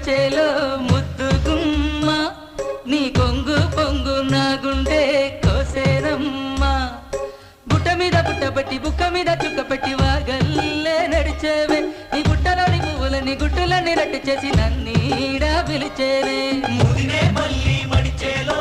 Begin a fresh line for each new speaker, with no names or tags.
మడిచేలో ముద్దుగుమ్మ నీ కొంగు పొంగు నా గుండె కోసేరమ్మా బుట్ట మీద బుట్టబట్టి బుక్క మీద చుక్కపెట్టి వాగల్లే నడిచేవే నీ గుట్టలోని పువ్వులని గుట్టులని రట్టు చేసి నన్నీడా పిలిచేనే
మళ్ళీ మడిచేలో